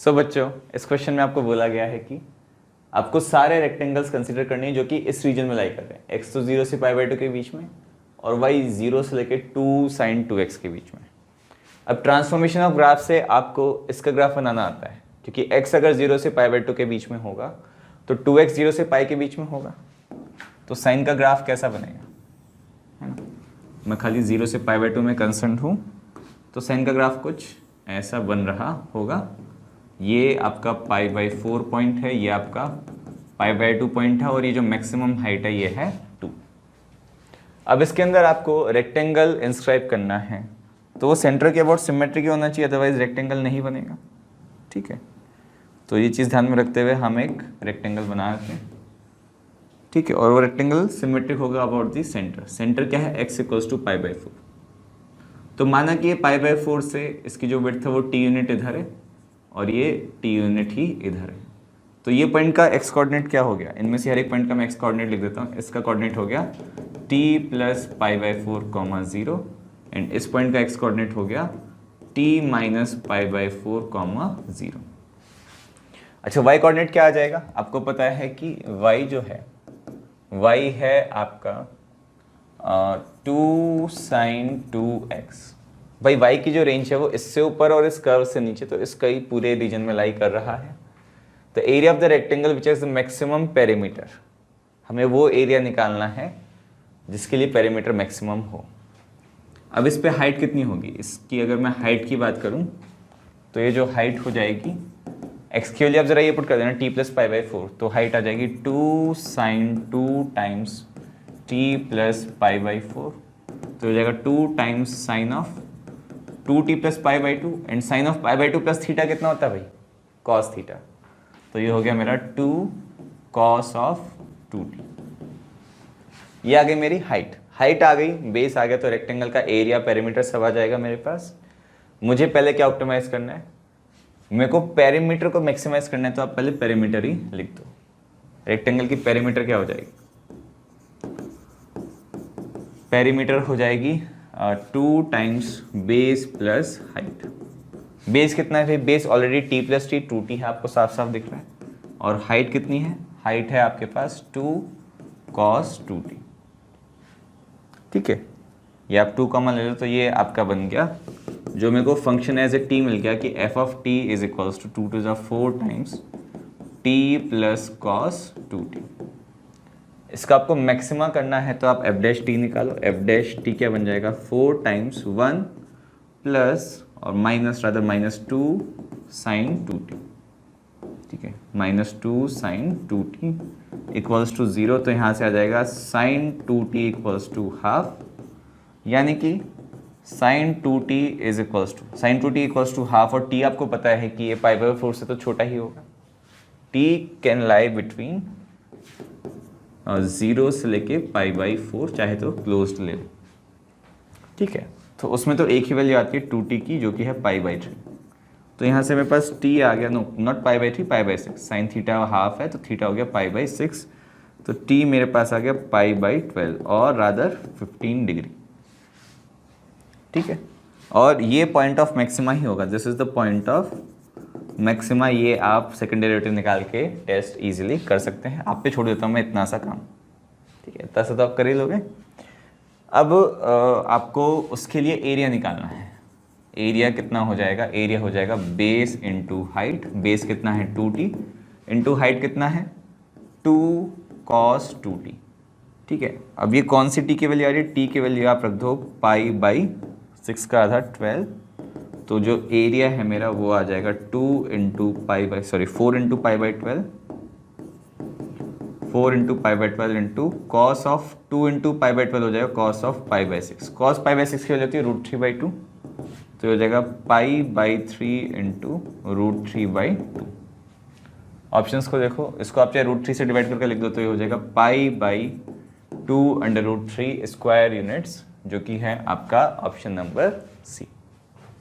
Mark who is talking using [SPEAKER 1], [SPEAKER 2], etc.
[SPEAKER 1] सो बच्चों, इस क्वेश्चन में आपको बोला गया है कि आपको सारे रेक्टेंगल्स कंसीडर करने हैं जो कि इस रीजन में लाई कर रहे हैं, एक्स तो 0 से π/2 के बीच में और वाई 0 से लेके 2 sin 2x के बीच में। अब ट्रांसफॉर्मेशन ऑफ ग्राफ से आपको इसका ग्राफ बनाना आता है, क्योंकि x अगर 0 से π/2 के बीच में होगा तो 2x 0 से π के बीच में होगा, तो साइन का ग्राफ कैसा बनेगा, है ना। मैं खाली 0 से π/2 में कंसर्न हूँ, तो साइन का ग्राफ कुछ ऐसा बन रहा होगा। ये आपका π/4 पॉइंट है, ये आपका π/2 पॉइंट है और ये जो मैक्सिमम हाइट है ये है 2। अब इसके अंदर आपको रेक्टेंगल इंस्क्राइब करना है, तो वो सेंटर के अबाउट सिमेट्रिक होना चाहिए, अदरवाइज रेक्टेंगल नहीं बनेगा। ठीक है, तो ये चीज़ ध्यान में रखते हुए हम एक रेक्टेंगल बना रहे हैं। ठीक है, और वो रेक्टेंगल सिमेट्रिक होगा अबाउट दी सेंटर। सेंटर क्या है, x = π/4। तो माना कि ये π/4 से इसकी जो विड्थ है वो t यूनिट इधर है और ये t यूनिट ही इधर है। तो ये पॉइंट का x कोऑर्डिनेट क्या हो गया, इनमें से हर एक पॉइंट का मैं x कोऑर्डिनेट लिख देता हूँ। इसका कोऑर्डिनेट हो गया t + π/4, 0 एंड इस पॉइंट का x कोऑर्डिनेट हो गया t - π/4, 0। अच्छा, y कोऑर्डिनेट क्या आ जाएगा, आपको पता है कि y जो है y है आपका 2 sin 2x। भाई y की जो रेंज है वो इससे ऊपर और इस कर्व से नीचे, तो इसका ही पूरे रीजन में लाई कर रहा है। तो area of the rectangle which is the maximum perimeter, हमें वो एरिया निकालना है जिसके लिए पेरीमीटर मैक्सिमम हो। अब इस पे हाइट कितनी होगी, इसकी अगर मैं हाइट की बात करूं तो ये जो हाइट हो जाएगी x की वैल्यू, आप जरा ये पुट कर देना t + π/4, तो हाइट आ जाएगी 2 sin 2 टाइम्स t + π/4, तो हो जाएगा 2 times sine of 2t + π/2 and sine of π/2 plus theta कितना होता है भाई, cos थीटा। तो ये हो गया मेरा 2 cos ऑफ 2t। ये आ गई मेरी हाइट। हाइट आ गई, बेस आ गया, तो रेक्टेंगल का एरिया पेरीमीटर सब आ जाएगा मेरे पास। मुझे पहले क्या ऑप्टिमाइज करना है, मेरे को पेरीमीटर को मैक्सिमाइज करना है, तो आप पहले पेरीमीटर ही लिख दो। रेक्टेंगल की पेरीमीटर क्या हो जाएगी, पेरीमीटर हो जाएगी 2 times base plus height. Base कितना है भाई, base already t + t 2t है, आपको साफ साफ दिख रहा है। और हाइट कितनी है, हाइट है आपके पास 2 cos 2t। ठीक है, ये आप 2 कॉमन ले लो, तो ये आपका बन गया जो मेरे को फंक्शन एज ए टी मिल गया कि f(t) = 2⁴ times t + cos 2t। इसका आपको मैक्सिमा करना है, तो आप f' निकालो। f' क्या बन जाएगा, 4 टाइम्स 1 प्लस और माइनस रादर -2 sin 2t। ठीक है, -2 sin 2t = 0, तो यहाँ से आ जाएगा sin 2t = ½ यानी कि sin 2t = ½ और t आपको पता है कि ये π/4 से तो छोटा ही होगा। t कैन लाई बिटवीन 0 से लेके π/4, चाहे तो क्लोज्ड ले लो। ठीक है, तो उसमें तो एक ही वैल्यू आती है 2t की, जो कि है π/3। तो यहाँ से मेरे पास t आ गया, नो नॉट π/3, π/6। साइन थीटा ½ है, तो थीटा हो गया π/6, तो t मेरे पास आ गया π/12 और रादर 15 डिग्री। ठीक है, और ये पॉइंट ऑफ मैक्सिमा ही होगा, this is the point of maxima. ये आप सेकंड डेरिवेटिव निकाल के टेस्ट इजीली कर सकते हैं। आप पे छोड़ देता हूँ मैं इतना सा काम। ठीक है, इतना सा तो आप कर ही लोगे। अब आपको उसके लिए एरिया निकालना है। एरिया कितना हो जाएगा, एरिया हो जाएगा बेस इंटू हाइट। बेस कितना है 2t, इंटू हाइट कितना है 2 cos 2t। ठीक है, अब ये कौन सी t की वैल्यू आ रही है, t की वैल्यू आप रख दो π/6 का आधा 12, तो जो एरिया है मेरा वो आ जाएगा 4 × π/12 इंटू cos ऑफ 2 × π/12 हो जाएगा cos ऑफ π/6। cos π/6 की वैल्यू होती है √3/2, तो हो जाएगा π/3 इंटू √3/2। ऑप्शंस को देखो, इसको आप चाहे √3 से डिवाइड करके लिख दो, तो ये हो जाएगा π/2 √3 स्क्वायर यूनिट्स, जो कि है आपका ऑप्शन नंबर सी।